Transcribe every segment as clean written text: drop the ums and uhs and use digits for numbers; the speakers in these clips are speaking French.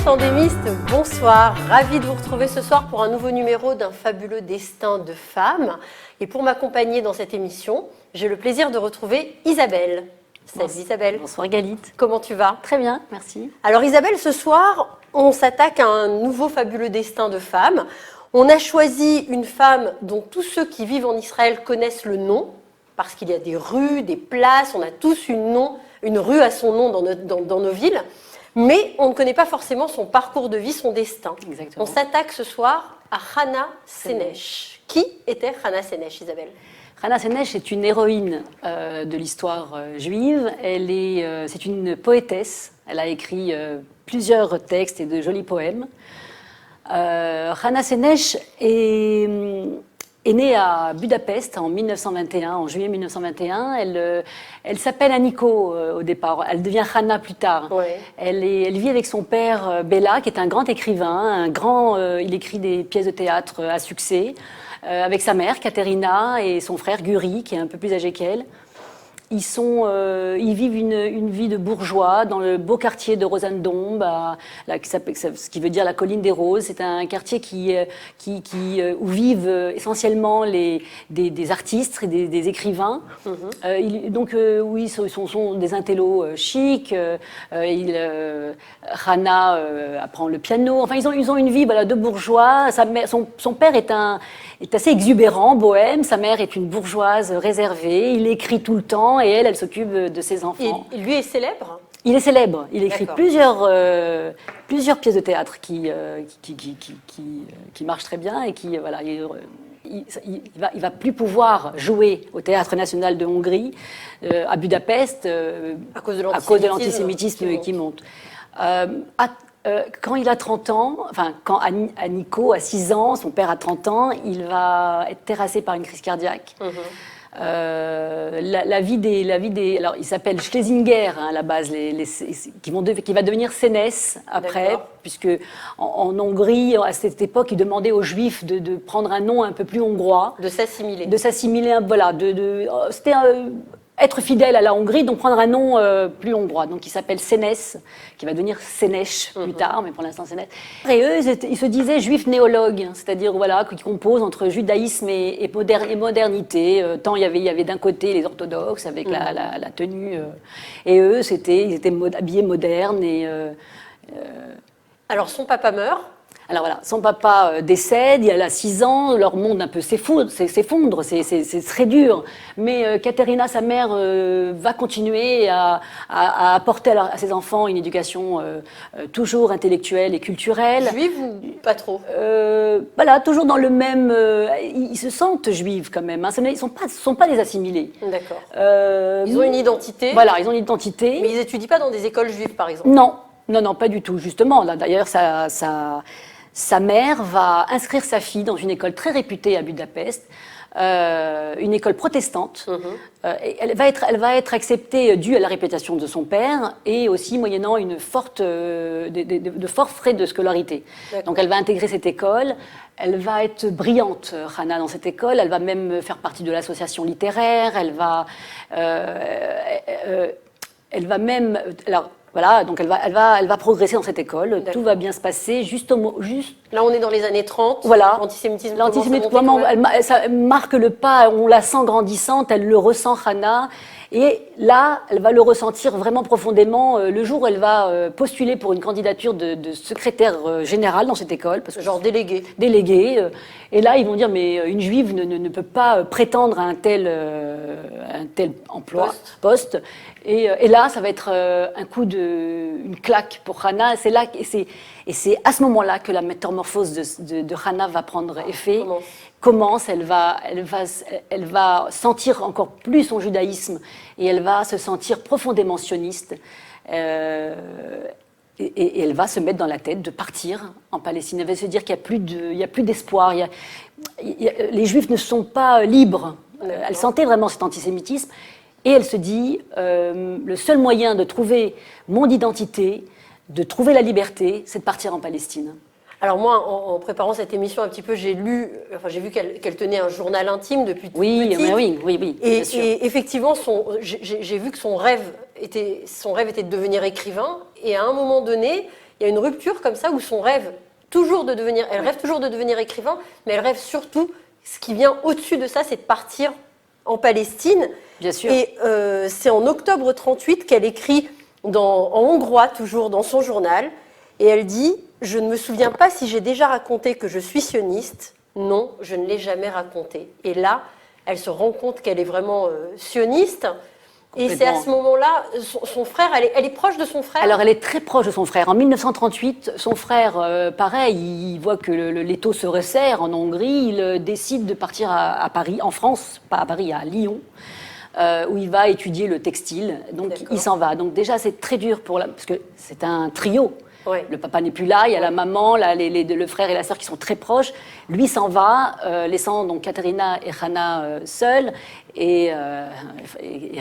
tandémistes, bonsoir. Ravie de vous retrouver ce soir pour un nouveau numéro d'un fabuleux destin de femme. Et pour m'accompagner dans cette émission, j'ai le plaisir de retrouver Isabelle. Salut Isabelle. Bonsoir Galit. Comment tu vas? Très bien, merci. Alors Isabelle, ce soir, on s'attaque à un nouveau fabuleux destin de femme. On a choisi une femme dont tous ceux qui vivent en Israël connaissent le nom, parce qu'il y a des rues, des places, on a tous une rue à son nom dans nos villes. Mais on ne connaît pas forcément son parcours de vie, son destin. Exactement. On s'attaque ce soir à Hana Senesh. Qui était Hana Senesh, Isabelle? Hana Senesh est une héroïne de l'histoire juive. C'est une poétesse. Elle a écrit plusieurs textes et de jolis poèmes. Hana Senesh est née à Budapest en 1921, en juillet 1921. Elle s'appelle Aniko au départ. Elle devient Hana plus tard. Ouais. Elle vit avec son père Béla, qui est un grand écrivain. Il écrit des pièces de théâtre à succès. Avec sa mère, Katerina, et son frère Guri, qui est un peu plus âgé qu'elle. Ils vivent une vie de bourgeois dans le beau quartier de Rosendamm, ce qui veut dire la colline des roses. C'est un quartier où vivent essentiellement des artistes et des écrivains. Mm-hmm. Oui, ils sont des intellos chics. Hana apprend le piano. Enfin, ils ont une vie de bourgeois. Son père est assez exubérant, bohème. Sa mère est une bourgeoise réservée. Il écrit tout le temps. Et elle s'occupe de ses enfants. Et lui est célèbre? Il est célèbre. Il écrit plusieurs pièces de théâtre qui marchent très bien et qui voilà. Il va plus pouvoir jouer au Théâtre national de Hongrie à Budapest à cause de l'antisémitisme qui monte. Quand il a 30 ans, quand Aniko a 6 ans, son père a 30 ans, il va être terrassé par une crise cardiaque. Mm-hmm. Alors il s'appelle Schlesinger à la base, qui va devenir Sénès après. D'accord. Puisque en Hongrie, à cette époque, ils demandaient aux Juifs de prendre un nom un peu plus hongrois, de s'assimiler, voilà, c'était être fidèle à la Hongrie, donc prendre un nom plus hongrois. Donc il s'appelle Sénès, qui va devenir Sénèche plus tard, mais pour l'instant Sénès. Et eux, ils se disaient juifs néologues, c'est-à-dire qui composent entre judaïsme et modernité. Tant il y avait d'un côté les orthodoxes avec la tenue, et eux, ils étaient habillés modernes. Alors son papa meurt. Alors voilà, son papa décède, il a 6 ans, leur monde un peu s'effondre, c'est très dur. Mais Katerina, sa mère, va continuer à apporter à ses enfants une éducation toujours intellectuelle et culturelle. Juive ou pas trop? Voilà, toujours dans le même... ils se sentent juifs quand même, hein. Ils ne sont pas des assimilés. D'accord. Ils ont une identité. Voilà, ils ont une identité. Mais ils n'étudient pas dans des écoles juives, par exemple? Non, pas du tout, justement. Là, d'ailleurs, sa mère va inscrire sa fille dans une école très réputée à Budapest, une école protestante. Mm-hmm. Elle va être acceptée due à la réputation de son père et aussi moyennant de forts frais de scolarité. D'accord. Donc elle va intégrer cette école. Elle va être brillante, Hana, dans cette école. Elle va même faire partie de l'association littéraire. Elle va même... Alors, voilà, donc elle va progresser dans cette école. D'accord. Tout va bien se passer. Là, on est dans les années 30. Voilà. L'antisémitisme vraiment, ça marque le pas. On la sent grandissante. Elle le ressent, Hana. Et là, elle va le ressentir vraiment profondément le jour où elle va postuler pour une candidature de secrétaire générale dans cette école. Genre déléguée. Déléguée. Et là, ils vont dire, mais une juive ne peut pas prétendre à un tel emploi, poste. Et là, ça va être une claque pour Hana. C'est à ce moment-là que la métamorphose de Hana va prendre effet. Commence, elle va sentir encore plus son judaïsme et elle va se sentir profondément sioniste. Et elle va se mettre dans la tête de partir en Palestine. Elle va se dire qu'il n'y a plus d'espoir. Les Juifs ne sont pas libres. Elle sentait vraiment cet antisémitisme. Et elle se dit, le seul moyen de trouver mon identité, de trouver la liberté, c'est de partir en Palestine. Alors moi, en préparant cette émission un petit peu, j'ai vu qu'elle tenait un journal intime depuis toute petite. Oui, bien sûr. Et effectivement, j'ai vu que son rêve était de devenir écrivain. Et à un moment donné, il y a une rupture comme ça où son rêve, elle rêve toujours de devenir écrivain, mais elle rêve surtout, ce qui vient au-dessus de ça, c'est de partir en Palestine. Bien sûr. Et c'est en octobre 38 qu'elle écrit en hongrois, toujours dans son journal, et elle dit « Je ne me souviens pas si j'ai déjà raconté que je suis sioniste. Non, je ne l'ai jamais raconté. » Et là, elle se rend compte qu'elle est vraiment sioniste. Et c'est à ce moment-là, son frère, elle est proche de son frère. Alors, elle est très proche de son frère. En 1938, son frère, pareil, il voit que l'étau se resserre en Hongrie. Il décide de partir à Paris, en France, pas à Paris, à Lyon, où il va étudier le textile. Donc, il s'en va. Donc, déjà, c'est très dur parce que c'est un trio. Ouais. Le papa n'est plus là, il y a la maman, le frère et la sœur qui sont très proches. Lui s'en va, laissant donc Katerina et Hana seules. Et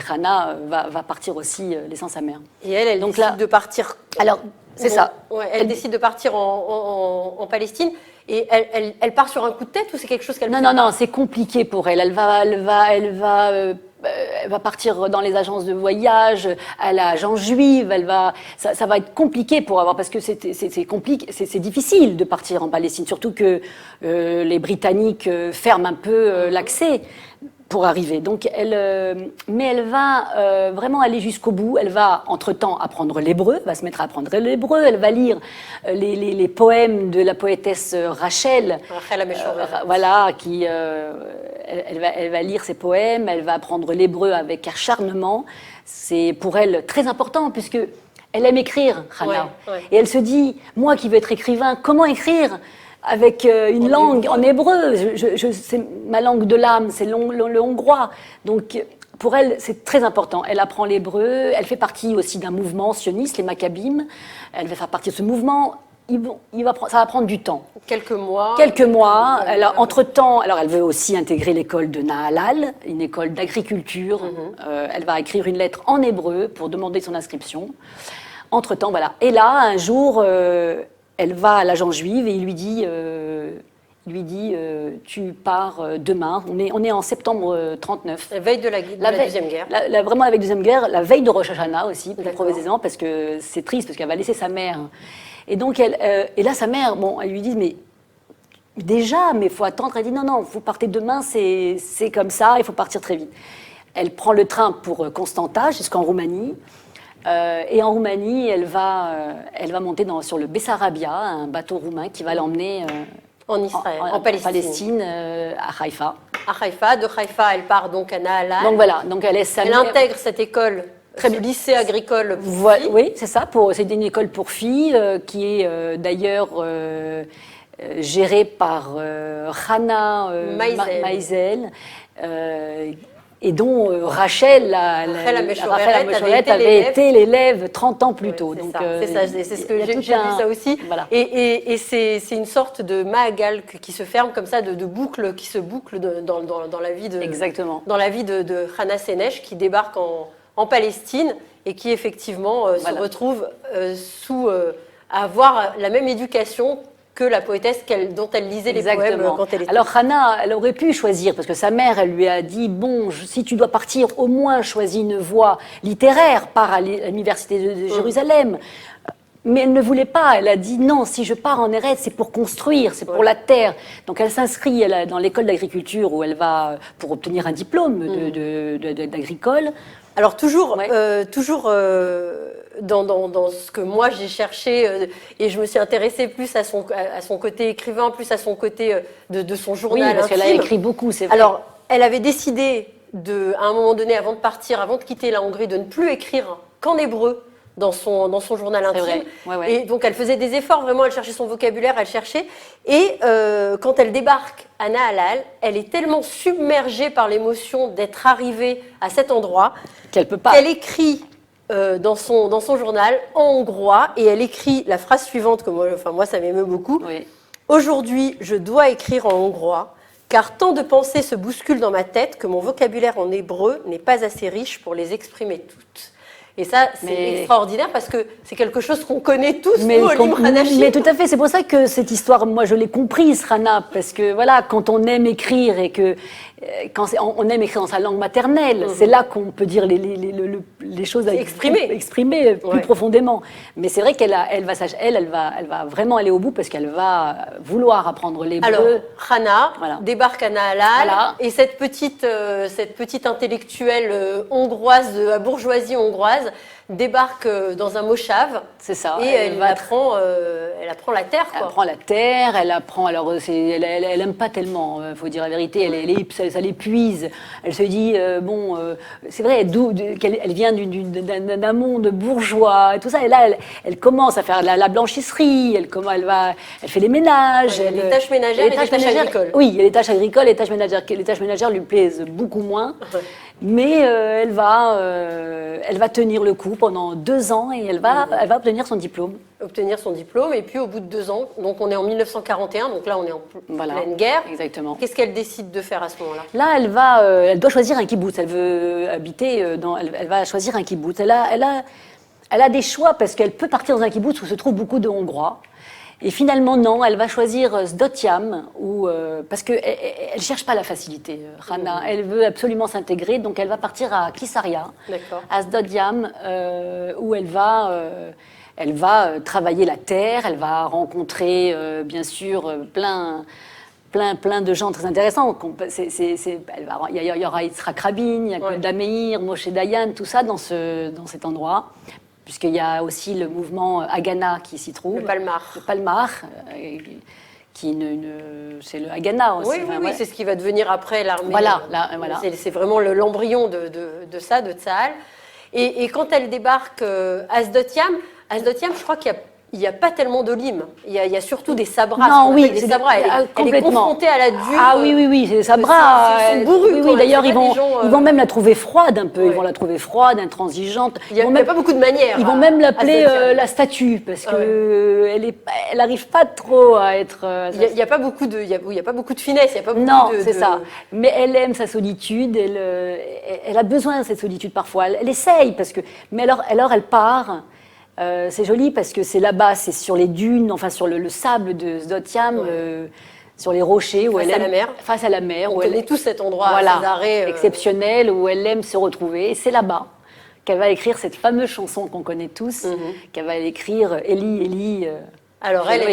Hana va partir aussi, laissant sa mère. Et elle donc décide de partir. Alors, c'est ça. Ouais, elle décide de partir en Palestine. Et elle part sur un coup de tête ou c'est quelque chose qu'elle Non, c'est compliqué pour elle. Elle va partir dans les agences de voyage, à l'agent juive, ça va être compliqué parce que c'est difficile de partir en Palestine, surtout que les Britanniques ferment un peu l'accès pour arriver. Donc mais elle va vraiment aller jusqu'au bout. Elle va, entre-temps, apprendre l'hébreu, va se mettre à apprendre l'hébreu. Elle va lire les poèmes de la poétesse Rachel. Voilà, elle va lire ses poèmes, elle va apprendre l'hébreu avec acharnement. C'est pour elle très important, puisque elle aime écrire, Hana. Ouais. Et elle se dit, moi qui veux être écrivain, comment écrire avec une langue en hébreu? C'est ma langue de l'âme, c'est le hongrois. Donc, pour elle, c'est très important. Elle apprend l'hébreu, elle fait partie aussi d'un mouvement sioniste, les Maccabim. Elle va faire partie de ce mouvement. Ça va prendre du temps. Quelques mois. Entre-temps, elle veut aussi intégrer l'école de Nahalal, une école d'agriculture. Elle va écrire une lettre en hébreu pour demander son inscription. Entre-temps, voilà. Et là, un jour, elle va à l'agent juive et il lui dit tu pars demain. On est en septembre 39. La veille de la Deuxième Guerre. Vraiment la veille de la Deuxième Guerre, la veille de Rosh Hashanah aussi, plus précisément, parce que c'est triste, parce qu'elle va laisser sa mère. Et donc, et là, sa mère, elle lui dit, mais il faut attendre. Elle dit, non, vous partez demain, c'est comme ça, il faut partir très vite. Elle prend le train pour Constanta, jusqu'en Roumanie. Et en Roumanie, elle va monter sur le Bessarabia, un bateau roumain qui va l'emmener en Israël, en Palestine, à Haïfa. À Haïfa. De Haïfa, elle part donc à Nahalal. Donc voilà, elle intègre cette école. Ce lycée agricole pour filles. Oui, c'est ça. C'est une école pour filles qui est d'ailleurs gérée par Hana Maisel et dont Rachel la Meshoreret avait été l'élève 30 ans plus tôt. C'est ce que j'ai vu ça aussi. Voilà. Et c'est une sorte de Maagal qui se ferme comme ça, de boucle qui se boucle dans la vie de. Exactement. Dans la vie de Hana Senesh qui débarque en Palestine et qui effectivement se retrouve à avoir la même éducation que la poétesse dont elle lisait les poèmes quand elle était. Alors Hana, elle aurait pu choisir, parce que sa mère, elle lui a dit, si tu dois partir, au moins choisis une voie littéraire, pars à l'université de Jérusalem. Mais elle ne voulait pas, elle a dit non, si je pars en Eretz, c'est pour construire, c'est pour la terre. Donc elle s'inscrit dans l'école d'agriculture où elle va pour obtenir un diplôme d'agricole. Alors toujours dans ce que moi j'ai cherché et je me suis intéressée plus à son côté écrivain, plus à son côté de son journal. Oui, parce qu'elle a écrit beaucoup, c'est vrai. Alors elle avait décidé à un moment donné, avant de quitter la Hongrie, de ne plus écrire qu'en hébreu dans son journal intime. Ouais. Et donc elle faisait des efforts, vraiment, elle cherchait son vocabulaire, elle cherchait. Et quand elle débarque à Nahalal, elle est tellement submergée par l'émotion d'être arrivée à cet endroit qu'elle écrit dans son journal en hongrois, et elle écrit la phrase suivante que moi ça m'émeut beaucoup. Oui. Aujourd'hui, je dois écrire en hongrois, car tant de pensées se bousculent dans ma tête que mon vocabulaire en hébreu n'est pas assez riche pour les exprimer toutes. Et ça, c'est extraordinaire parce que c'est quelque chose qu'on connaît tous, nous, Olim Hanashim. Mais tout à fait, c'est pour ça que cette histoire, moi, je l'ai comprise, Hana, parce que voilà, quand on aime écrire et on aime écrire dans sa langue maternelle. C'est là qu'on peut dire les choses exprimer plus profondément. Mais c'est vrai qu'elle va vraiment aller au bout parce qu'elle va vouloir apprendre l'hébreu. Alors, Hana débarque à Nahal et cette petite intellectuelle hongroise de la bourgeoisie hongroise débarque dans un moshav. C'est ça. Et elle apprend la terre. Elle apprend la terre, elle apprend. Alors, elle aime pas tellement, faut dire la vérité. Ça l'épuise. Elle se dit, c'est vrai, qu'elle vient d'un monde bourgeois et tout ça. Et là, elle commence à faire la blanchisserie. Elle fait les ménages. Les tâches ménagères et les tâches agricoles. Oui, il y a les tâches agricoles, les tâches ménagères. Les tâches ménagères lui plaisent beaucoup moins. Mais elle va tenir le coup pendant 2 ans et elle va obtenir son diplôme. Et puis au bout de 2 ans, donc on est en 1941, donc là on est en pleine guerre. Exactement. Qu'est-ce qu'elle décide de faire à ce moment-là? Là, elle doit choisir un kibbutz. Elle veut habiter elle va choisir un kibbutz. Elle a des choix parce qu'elle peut partir dans un kibbutz où se trouvent beaucoup de Hongrois. Et finalement, non, elle va choisir Sdot-Yam, parce qu'elle ne cherche pas la facilité, Hana. Elle veut absolument s'intégrer, donc elle va partir à Kisaria, à Sdot-Yam, où elle va travailler la terre, elle va rencontrer, bien sûr, plein de gens très intéressants. Il y aura Yitzhak Rabin, il y a Golda Meir, Moshe Dayan, tout ça dans cet endroit. Puisqu'il y a aussi le mouvement Haganah qui s'y trouve. Le Palmar. C'est le Haganah aussi. Oui, c'est ce qui va devenir après l'armée. Voilà. C'est vraiment l'embryon de ça, de Tsahal. Et quand elle débarque à Sdot-Yam, je crois qu'il n'y a pas tellement d'olim. Il y a surtout des sabras. Non, oui, des sabras. Elle est confrontée à la dure. Ah oui, c'est des sabras. Ils sont bourrus. Oui, d'ailleurs, ils vont même la trouver froide un peu. Ils vont la trouver froide, intransigeante. Il n'y a pas beaucoup de manières. Ils vont même l'appeler la statue parce que elle n'arrive pas trop à être. Il n'y a pas beaucoup de finesse. Il y a pas beaucoup non, c'est ça. Mais elle aime sa solitude. Elle a besoin de cette solitude parfois. Elle essaye mais alors elle part. C'est joli parce que c'est là-bas, c'est sur les dunes, enfin sur le sable de Sdot-Yam, sur les rochers face à la mer. On connaît tous cet endroit exceptionnel où elle aime se retrouver. Et c'est là-bas qu'elle va écrire cette fameuse chanson qu'on connaît tous, qu'elle va écrire Eli, Eli. Alors elle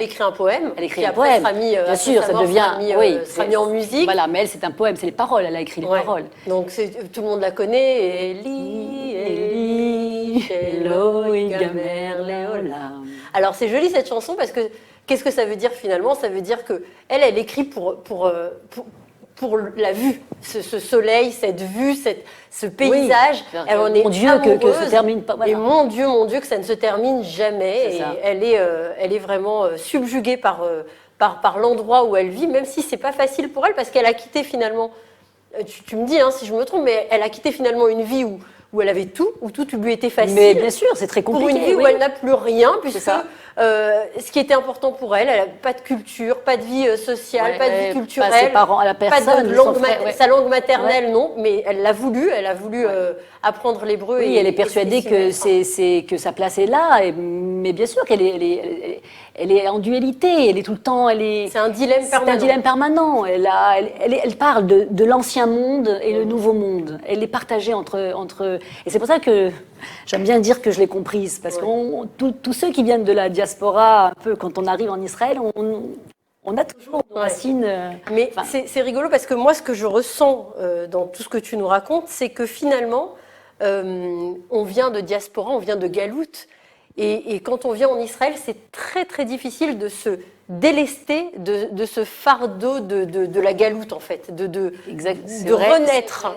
écrit un poème. Elle écrit un poème. Bien sûr, ça sera mis en musique. Voilà, mais elle c'est un poème, c'est les paroles. Elle a écrit les paroles. Donc tout le monde la connaît. Eli, Eli, Shelo yigamer leolam. Alors c'est joli cette chanson parce que qu'est-ce que ça veut dire finalement? Ça veut dire que elle écrit pour la vue, ce soleil, cette vue, ce paysage. Elle en est amoureuse. Que se termine pas. Voilà. Et mon Dieu, que ça ne se termine jamais. Elle est vraiment subjuguée par l'endroit où elle vit, même si c'est pas facile pour elle parce qu'elle a quitté finalement. Tu me dis si je me trompe, mais elle a quitté finalement une vie où elle avait tout, où tout lui était facile. Mais bien sûr, c'est très compliqué. Pour une vie où elle n'a plus rien, puisque ce qui était important pour elle, elle n'a pas de culture, pas de vie sociale, pas de vie culturelle, pas ses parents, elle a personne, pas de langue sa langue maternelle, non, mais elle l'a voulu apprendre l'hébreu. Oui, elle est persuadée que sa place est là, mais bien sûr qu'elle est en dualité, elle est tout le temps, c'est un dilemme permanent. C'est un dilemme permanent. Elle parle de l'ancien monde et le nouveau monde. Elle est partagée entre et c'est pour ça que j'aime bien dire que je l'ai comprise, parce que tous ceux qui viennent de la diaspora, un peu quand on arrive en Israël, on a toujours nos racines. Mais c'est rigolo parce que moi, ce que je ressens dans tout ce que tu nous racontes, c'est que finalement, on vient de diaspora, on vient de galoute. Et quand on vient en Israël, c'est très très difficile de se délester de ce fardeau de la galoute en fait, de renaître,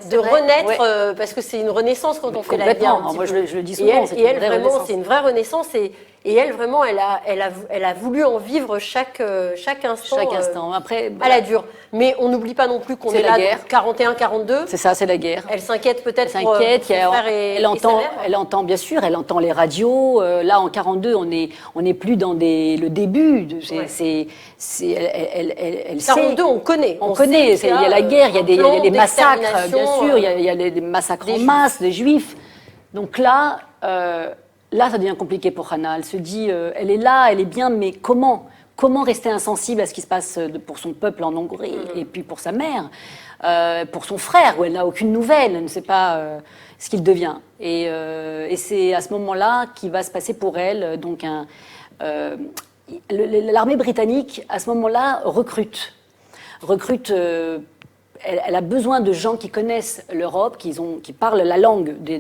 parce que c'est une renaissance quand on fait la guerre. Moi je le dis souvent. Et elle vraiment, c'est une vraie renaissance et elle vraiment, elle a voulu en vivre chaque instant. Chaque instant. Après, à la dure. Mais on n'oublie pas non plus qu'on est là, 41-42. C'est ça, c'est la guerre. Elle s'inquiète peut-être pour son frère et sa mère. Elle entend bien sûr, elle entend les radios. Là en 42, on n'est plus dans le début. Elle 42, on connaît. On connaît. Il y a la guerre, il y a des massacres, bien sûr. Il y a des massacres en masse des Juifs. Donc là, ça devient compliqué pour Hana. Elle se dit, elle est là, elle est bien, mais comment comment rester insensible à ce qui se passe pour son peuple en Hongrie, et puis pour sa mère, pour son frère, où elle n'a aucune nouvelle, elle ne sait pas ce qu'il devient. Et c'est à ce moment-là qu'il va se passer pour elle, donc l'armée britannique, à ce moment-là, recrute. Elle a besoin de gens qui connaissent l'Europe, qui parlent la langue des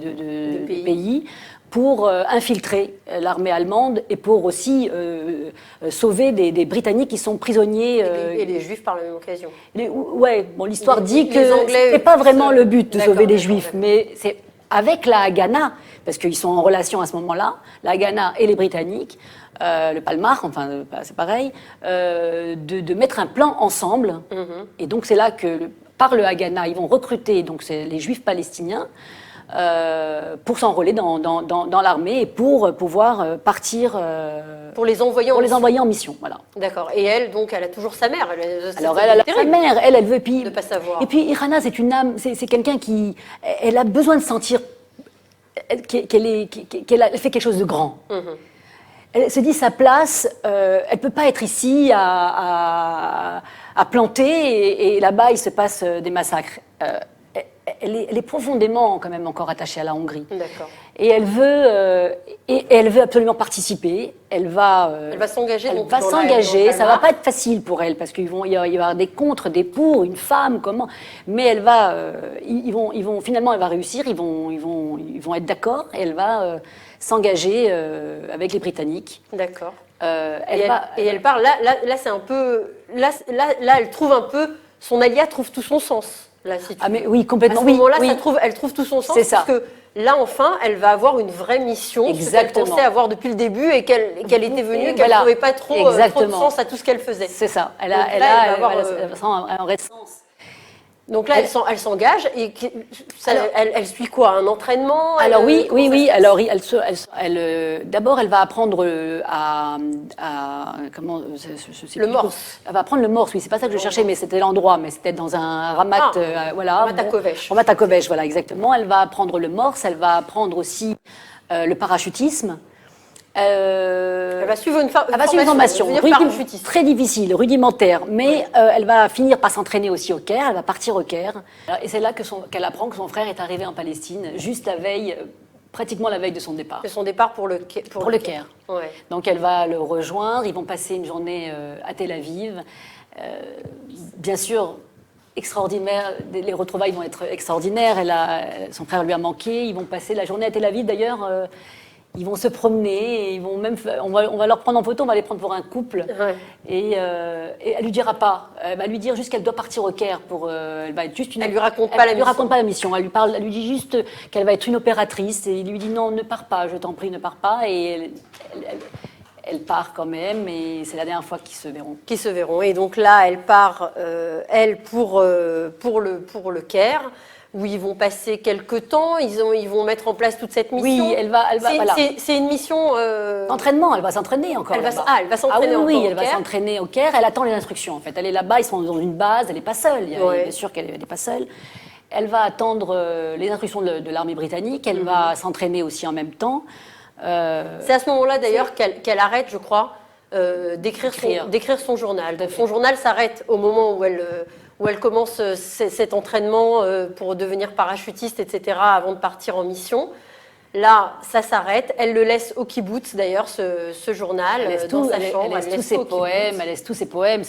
pays, pour infiltrer l'armée allemande et pour aussi sauver des Britanniques qui sont prisonniers. Et les Juifs par la même occasion. L'histoire dit que ce n'est pas vraiment le but de sauver des Juifs, mais c'est avec la Haganah, parce qu'ils sont en relation à ce moment-là, la Haganah et les Britanniques, le Palmach, enfin c'est pareil, de mettre un plan ensemble. Et donc c'est là que, par le Haganah, ils vont recruter donc, les Juifs palestiniens pour s'enrôler dans l'armée et pour pouvoir partir. Pour les envoyer en mission. Voilà. D'accord. Et elle, donc, elle a toujours sa mère. Alors elle a sa mère, elle veut. Puis, de pas savoir. Et puis Irana, c'est une âme, c'est quelqu'un qui. Elle a besoin de sentir qu'elle fait quelque chose de grand. Elle se dit sa place, elle ne peut pas être ici à planter et là-bas il se passe des massacres. Elle est profondément quand même encore attachée à la Hongrie. D'accord. Et elle veut absolument participer. Elle va s'engager. Elle va s'engager. Ça va pas être facile pour elle parce qu'il va y avoir des contre, des pour, une femme, comment. Mais elle va, finalement, elle va réussir. Ils vont être d'accord et elle va s'engager avec les Britanniques. D'accord. Elle part. Là, c'est un peu. Là, elle trouve un peu. Son alia trouve tout son sens. Là, si mais oui, complètement. À ce moment-là, elle trouve tout son sens. C'est ça. Parce que là, enfin, elle va avoir une vraie mission. Exactement. Qu'elle pensait avoir depuis le début et qu'elle était venue, qu'elle ne trouvait pas trop de sens à tout ce qu'elle faisait. C'est ça. Elle va avoir un vrai sens. Donc là, elle s'engage et elle suit quoi? Un entraînement? Alors oui. Alors d'abord, elle va apprendre comment je sais le plus morse. Elle va apprendre le morse. Oui, c'est pas ça que je cherchais, mais c'était l'endroit. Mais c'était dans un ramat, Ramat à Kovèche. Ramat à Kovèche, voilà, exactement. Elle va apprendre le morse. Elle va apprendre aussi le parachutisme. Elle va suivre une formation très difficile, rudimentaire, mais elle va finir par s'entraîner aussi au Caire, elle va partir au Caire. Et c'est là qu'elle apprend que son frère est arrivé en Palestine, juste la veille, pratiquement la veille de son départ. De son départ pour le Caire. Ouais. Donc elle va le rejoindre, ils vont passer une journée à Tel Aviv. Bien sûr, extraordinaire, les retrouvailles vont être extraordinaires, son frère lui a manqué, ils vont passer la journée à Tel Aviv d'ailleurs. Ils vont se promener, et ils vont même, on va leur prendre en photo, on va les prendre pour un couple. Ouais. Et elle lui dira pas. Elle va lui dire juste qu'elle doit partir au Caire elle va être juste Elle lui raconte pas la mission. Elle lui raconte pas la mission. Elle lui dit juste qu'elle va être une opératrice. Et il lui dit non, ne pars pas, je t'en prie, ne pars pas. Et elle part quand même. Et c'est la dernière fois qu'ils se verront. Qui se verront. Et donc là, elle part, pour le Caire, où ils vont passer quelques temps, ils vont mettre en place toute cette mission. Oui, elle va voilà. C'est une mission... Entraînement, elle va s'entraîner encore. Elle va s'entraîner oui, elle va s'entraîner au Caire. Elle attend les instructions, en fait. Elle est là-bas, ils sont dans une base, elle n'est pas seule. Bien sûr qu'elle n'est pas seule. Elle va attendre les instructions de l'armée britannique. Elle va s'entraîner aussi en même temps. C'est à ce moment-là, d'ailleurs, qu'elle arrête, je crois, d'écrire son journal. Donc, son journal s'arrête au moment où elle commence cet entraînement pour devenir parachutiste, etc., avant de partir en mission. Là, ça s'arrête. Elle le laisse au kibbutz, d'ailleurs, ce journal, dans sa chambre. Elle laisse tous ses poèmes,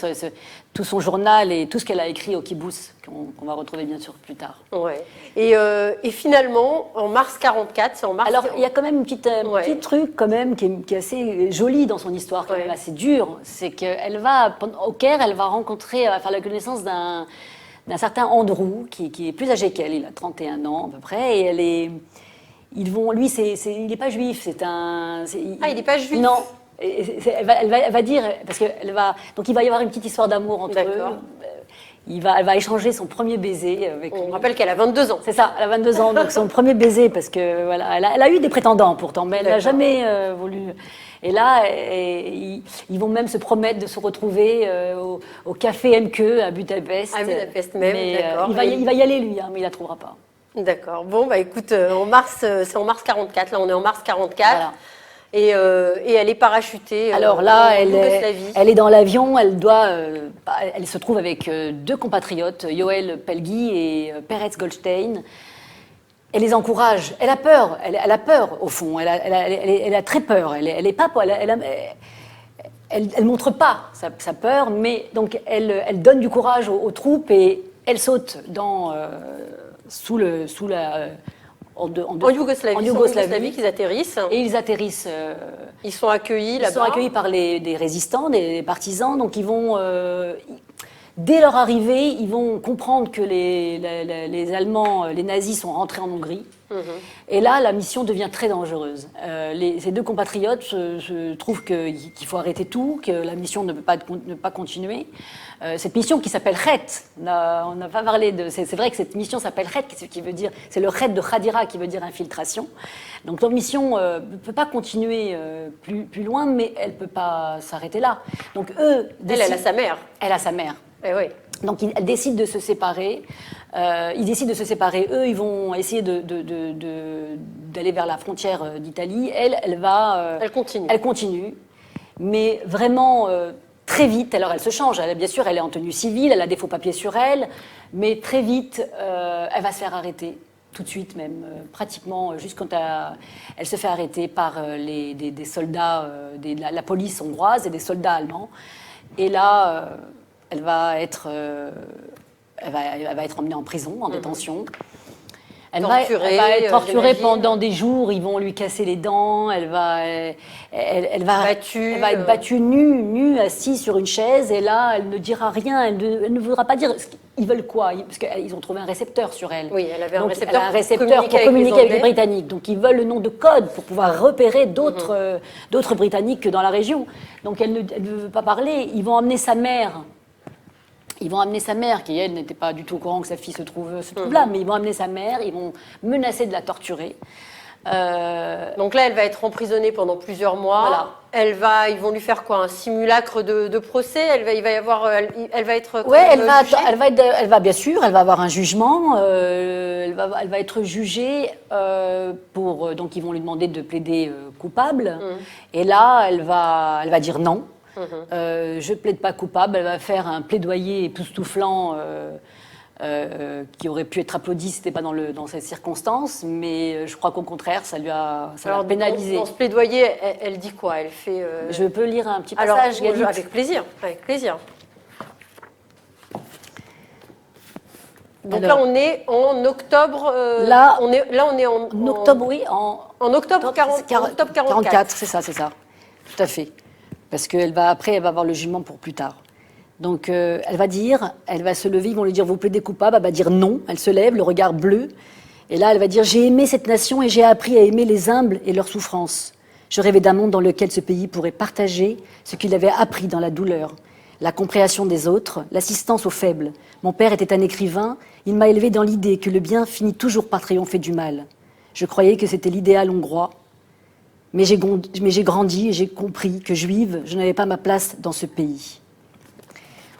tout son journal et tout ce qu'elle a écrit au kibbutz, qu'on va retrouver bien sûr plus tard. Ouais. Et finalement, en mars 44, c'est en mars... Alors, il y a quand même un petit truc quand même, qui est assez joli dans son histoire, quand même assez dur. C'est qu'elle va, au Caire, elle va faire la connaissance d'un certain Andrew, qui est plus âgé qu'elle. Il a 31 ans à peu près, et il n'est pas juif, il n'est pas juif? Non. Elle va dire, parce donc il va y avoir une petite histoire d'amour entre eux. Elle va échanger son premier baiser avec lui. On rappelle qu'elle a 22 ans. C'est ça, elle a 22 ans, donc son premier baiser, parce que voilà, elle a eu des prétendants pourtant, mais elle n'a jamais voulu. Et là, ils vont même se promettre de se retrouver au café MQ à Budapest. À Budapest même, d'accord. Il va y aller lui, mais il la trouvera pas. D'accord. Bon, écoute, c'est en mars 44. Là, on est en mars 44. Voilà. et elle est parachutée. Alors là, en elle Yougoslavie. est dans l'avion, elle se trouve avec deux compatriotes, Yoel Pelgi et Peretz Goldstein. Elle les encourage. Elle a peur. Elle a peur au fond. Elle a très peur. Elle est pas. Elle montre pas sa peur, mais donc elle donne du courage aux troupes et elle saute En Yougoslavie, qu'ils atterrissent. Et ils atterrissent. Ils sont accueillis là-bas. Ils sont accueillis par des résistants, des partisans. Donc ils vont, dès leur arrivée, ils vont comprendre que les Allemands, les nazis sont rentrés en Hongrie. Et là, la mission devient très dangereuse. Ces deux compatriotes trouvent qu'il faut arrêter tout, que la mission ne peut pas continuer. Cette mission qui s'appelle Chet, on n'a pas parlé de. C'est vrai que cette mission s'appelle Chet, qui veut dire, c'est le Chet de Khadira qui veut dire infiltration. Donc leur mission ne peut pas continuer plus loin, mais elle ne peut pas s'arrêter là. Donc eux, elle a sa mère. Elle a sa mère. Eh oui. Donc elle décide de se séparer. Ils décident de se séparer. Eux, ils vont essayer d'aller vers la frontière d'Italie. Elle va. Elle continue. Elle continue, mais vraiment. Très vite, alors elle se change, bien sûr, elle est en tenue civile, elle a des faux papiers sur elle, mais très vite, elle va se faire arrêter, tout de suite même, pratiquement, juste quand elle se fait arrêter par des soldats, la police hongroise et des soldats allemands. Et là, elle va être emmenée en prison, en détention. Elle va être torturée pendant des jours, ils vont lui casser les dents, elle va être battue nue, assise sur une chaise, et là, elle ne dira rien, elle ne voudra pas dire. Ils veulent quoi? Parce qu'ils ont trouvé un récepteur sur elle. Oui, elle avait donc, un récepteur pour communiquer avec les Britanniques. Donc, ils veulent le nom de code pour pouvoir repérer d'autres Britanniques dans la région. Donc, elle ne veut pas parler. Ils vont emmener sa mère. Ils vont amener sa mère, qui elle n'était pas du tout au courant que sa fille se trouve là, mais ils vont amener sa mère, ils vont menacer de la torturer. Donc là, elle va être emprisonnée pendant plusieurs mois. Voilà. Ils vont lui faire quoi? Un simulacre de procès? Elle va être. Oui, elle va bien sûr, elle va avoir un jugement. Elle va être jugée donc ils vont lui demander de plaider coupable. Et là, elle va dire non. Je plaide pas coupable. Elle va faire un plaidoyer époustouflant qui aurait pu être applaudi si c'était pas dans ces circonstances, mais je crois qu'au contraire, ça l'a pénalisé. Dans ce plaidoyer, elle dit quoi? Elle fait. Je peux lire un petit passage. Alors, avec plaisir. Donc là, on est en octobre. On est en octobre, oui, en octobre 44. C'est ça. Tout à fait. Parce qu'elle va avoir le jugement pour plus tard. Donc, elle va se lever, ils vont lui dire, vous plaidez coupable, elle va dire non, elle se lève, le regard bleu, et là, elle va dire, j'ai aimé cette nation et j'ai appris à aimer les humbles et leurs souffrances. Je rêvais d'un monde dans lequel ce pays pourrait partager ce qu'il avait appris dans la douleur, la compréhension des autres, l'assistance aux faibles. Mon père était un écrivain, il m'a élevé dans l'idée que le bien finit toujours par triompher du mal. Je croyais que c'était l'idéal hongrois, mais j'ai grandi et j'ai compris que juive, je n'avais pas ma place dans ce pays.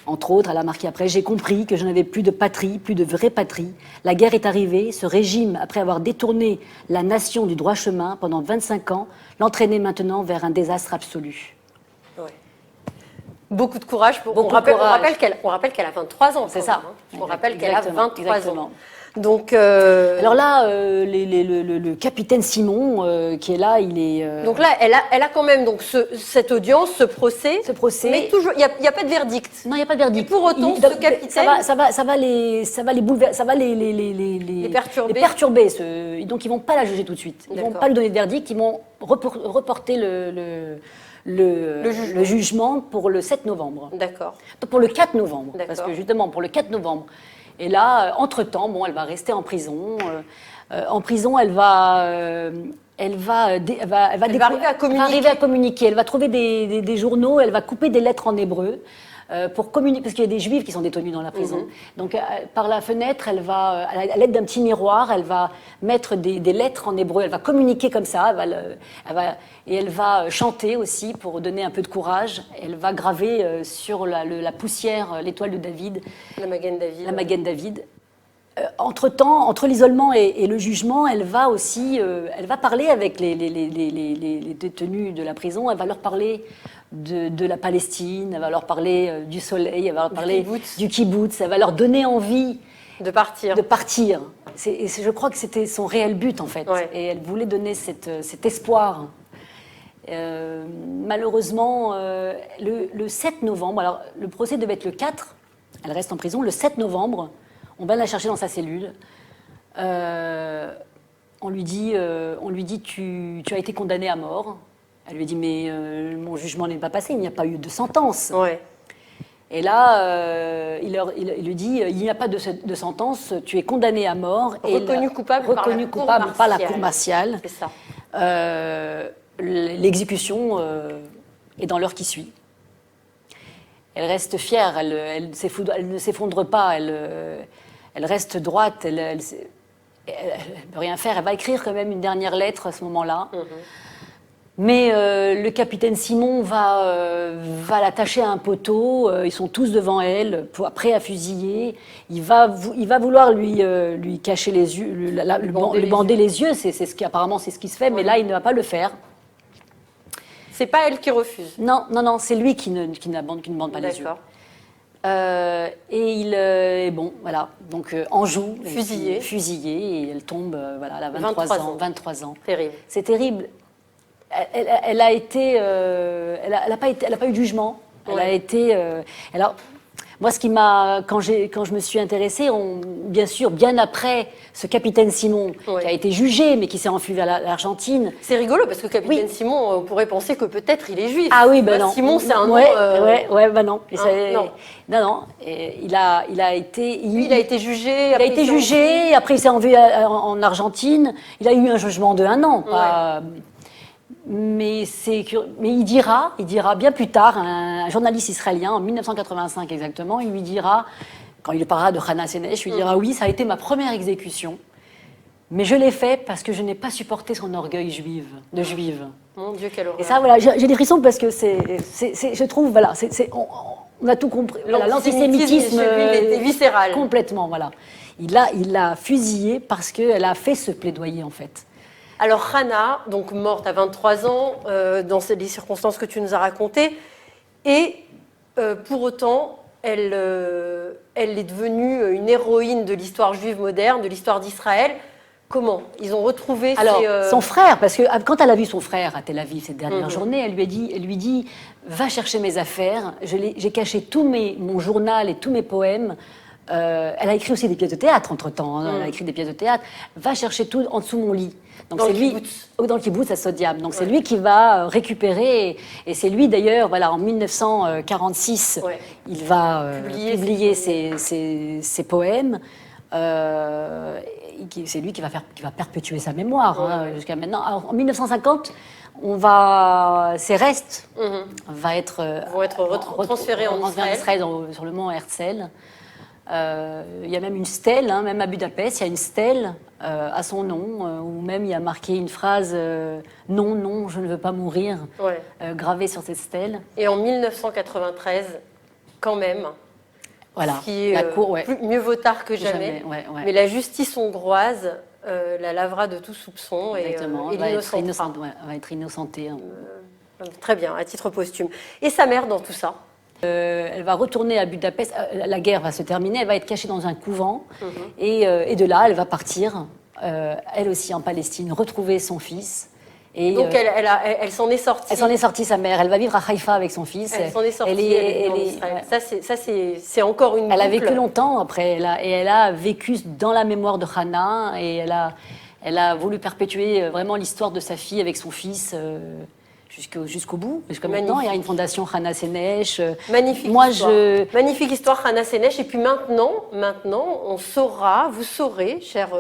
Entre autres, elle a marqué après, j'ai compris que je n'avais plus de patrie, plus de vraie patrie. La guerre est arrivée, ce régime, après avoir détourné la nation du droit chemin pendant 25 ans, l'entraînait maintenant vers un désastre absolu. Ouais. Beaucoup de courage. On rappelle qu'elle a 23 ans. C'est ça. On rappelle qu'elle a 23 ans. Donc, alors là, le capitaine Simon qui est là, il est. Donc là, elle a quand même cette audience, ce procès. Mais toujours, il n'y a pas de verdict. Non, il n'y a pas de verdict. Et pour autant, ce capitaine. Ça va les bouleverser, ça va les perturber. Donc ils vont pas la juger tout de suite. Ils vont pas lui donner de verdict. Ils vont reporter le jugement pour le 7 novembre. D'accord. Pour le 4 novembre. Parce que justement, pour le 4 novembre. Et là, entre-temps, elle va rester en prison. En prison, elle va arriver à communiquer. Elle va trouver des journaux, elle va couper des lettres en hébreu pour communiquer, parce qu'il y a des juifs qui sont détenus dans la prison. Donc, par la fenêtre, elle va, à l'aide d'un petit miroir, elle va mettre des lettres en hébreu. Elle va communiquer comme ça. Et elle va chanter aussi pour donner un peu de courage. Elle va graver sur la poussière l'étoile de David. La Magen David. La Magen David. Entre-temps, entre l'isolement et le jugement, elle va aussi, elle va parler avec les détenus de la prison, elle va leur parler de la Palestine, elle va leur parler du soleil, elle va leur parler du kibbutz, elle va leur donner envie de partir. Je crois que c'était son réel but, en fait. Ouais. Et elle voulait donner cet espoir. Malheureusement, le 7 novembre, alors le procès devait être le 4, elle reste en prison, le 7 novembre, on va la chercher dans sa cellule. On lui dit tu as été condamné à mort. Elle lui dit mais mon jugement n'est pas passé, il n'y a pas eu de sentence. Ouais. Et là, il lui dit il n'y a pas de sentence, tu es condamné à mort. Reconnu coupable par la cour martiale. C'est ça. L'exécution est dans l'heure qui suit. Elle reste fière, elle ne s'effondre pas, elle reste droite, elle ne peut rien faire. Elle va écrire quand même une dernière lettre à ce moment-là. Mais le capitaine Simon va l'attacher à un poteau, ils sont tous devant elle, prêts à fusiller. Il va vouloir lui cacher les yeux, lui bander les yeux, apparemment c'est ce qui se fait, mais là il ne va pas le faire. C'est pas elle qui refuse. Non, c'est lui qui ne bande pas les yeux. Et bon, voilà, donc Anjou, fusillée, et elle tombe, voilà, elle a 23 ans. Terrible. C'est terrible. Elle a été, elle a pas eu de jugement. Elle a été, alors, moi, quand je me suis intéressée, bien sûr, bien après ce capitaine Simon, qui a été jugé, mais qui s'est enfui vers l'Argentine. C'est rigolo, parce que capitaine Simon, on pourrait penser que peut-être il est juif. Ah oui, ben non. Simon, c'est un nom... ben non. Non. Et il a été jugé. Il a été jugé, après il s'est enlevé en Argentine. Il a eu un jugement de 1 an. Mais il dira bien plus tard, un journaliste israélien, en 1985 exactement, il lui dira, quand il parlera de Hana Senesh, il lui dira oui, ça a été ma première exécution, mais je l'ai fait parce que je n'ai pas supporté son orgueil de juive. Mon Dieu, quelle horreur. Et ça, voilà, j'ai des frissons parce que je trouve, voilà, on a tout compris. L'antisémitisme était viscéral. Complètement, voilà. Il l'a fusillée parce qu'elle a fait ce plaidoyer, en fait. Alors Hana, donc morte à 23 ans, dans les circonstances que tu nous as racontées, et pour autant, elle est devenue une héroïne de l'histoire juive moderne, de l'histoire d'Israël. Comment ils ont retrouvé son frère, parce que quand elle a vu son frère à Tel Aviv cette dernière journée, elle lui dit va chercher mes affaires, j'ai caché mon journal et tous mes poèmes. Elle a écrit aussi des pièces de théâtre entre-temps, elle a écrit des pièces de théâtre. Va chercher tout en dessous mon lit. Donc dans le kibbutz à Sodiam. Donc c'est lui qui va récupérer, et c'est lui d'ailleurs, voilà, en 1946, il va publier ses poèmes. C'est lui qui va perpétuer sa mémoire jusqu'à maintenant. Alors, en 1950, ses restes vont être transférés en Israël, sur le mont Herzl. Il y a même une stèle, même à Budapest, il y a une stèle à son nom, où même il y a marqué une phrase non, je ne veux pas mourir, gravée sur cette stèle. Et en 1993, quand même, voilà, ce qui est mieux vaut tard que jamais. Mais la justice hongroise la lavera de tout soupçon. Exactement, et va être innocentée. Très bien, à titre posthume. Et sa mère dans tout ça? Elle va retourner à Budapest, la guerre va se terminer, elle va être cachée dans un couvent, et de là, elle va partir, elle aussi en Palestine, retrouver son fils. Et donc elle s'en est sortie. Elle s'en est sortie, sa mère. Elle va vivre à Haïfa avec son fils. Elle s'en est sortie. Elle est Ça, c'est encore une boucle. Elle a vécu longtemps après, et elle a vécu dans la mémoire de Hana, et elle a voulu perpétuer vraiment l'histoire de sa fille avec son fils. Jusqu'au bout, jusqu'à maintenant. Il y a une fondation Hana Senesh. Magnifique histoire Hana Senesh. Et puis maintenant, vous saurez, chers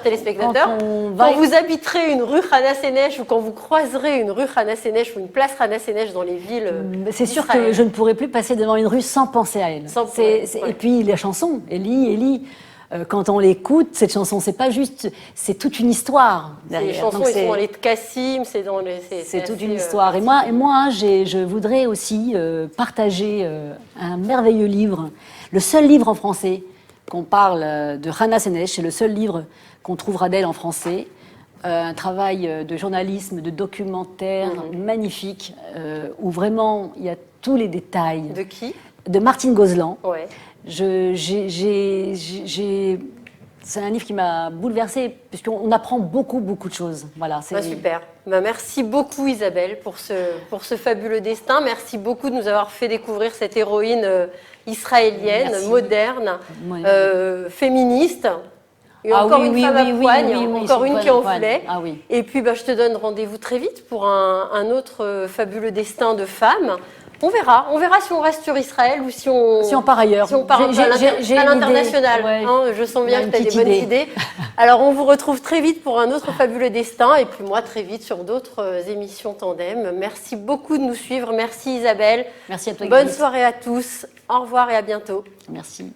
téléspectateurs, quand vous habiterez une rue Hana Senesh, ou quand vous croiserez une rue Hana Senesh ou une place Hana Senesh dans les villes. C'est sûr que je ne pourrai plus passer devant une rue sans penser à elle. Et puis les chansons, Élie. Quand on l'écoute, cette chanson, c'est pas juste, c'est toute une histoire. Les chansons, ils sont dans les Tcassim, c'est toute une histoire. Et moi, je voudrais aussi partager un merveilleux livre, le seul livre en français qu'on parle de Hannah Senesh. C'est le seul livre qu'on trouvera d'elle en français. Un travail de journalisme, de documentaire magnifique, où vraiment il y a tous les détails. De qui? De Martine Gozlan. Ouais. C'est un livre qui m'a bouleversée, puisqu'on apprend beaucoup de choses. Voilà, super. Merci beaucoup Isabelle pour ce fabuleux destin. Merci beaucoup de nous avoir fait découvrir cette héroïne israélienne, moderne, féministe. Et encore une femme à poigne, encore une qui enflait. Et puis je te donne rendez-vous très vite pour un autre fabuleux destin de femme. On verra si on reste sur Israël ou si on part ailleurs. Si on part à l'international. Ouais. Je sens bien que tu as des bonnes idées. Alors on vous retrouve très vite pour un autre fabuleux destin et puis moi très vite sur d'autres émissions Tandem. Merci beaucoup de nous suivre. Merci Isabelle. Merci à toi. Bonne soirée à tous. Au revoir et à bientôt. Merci.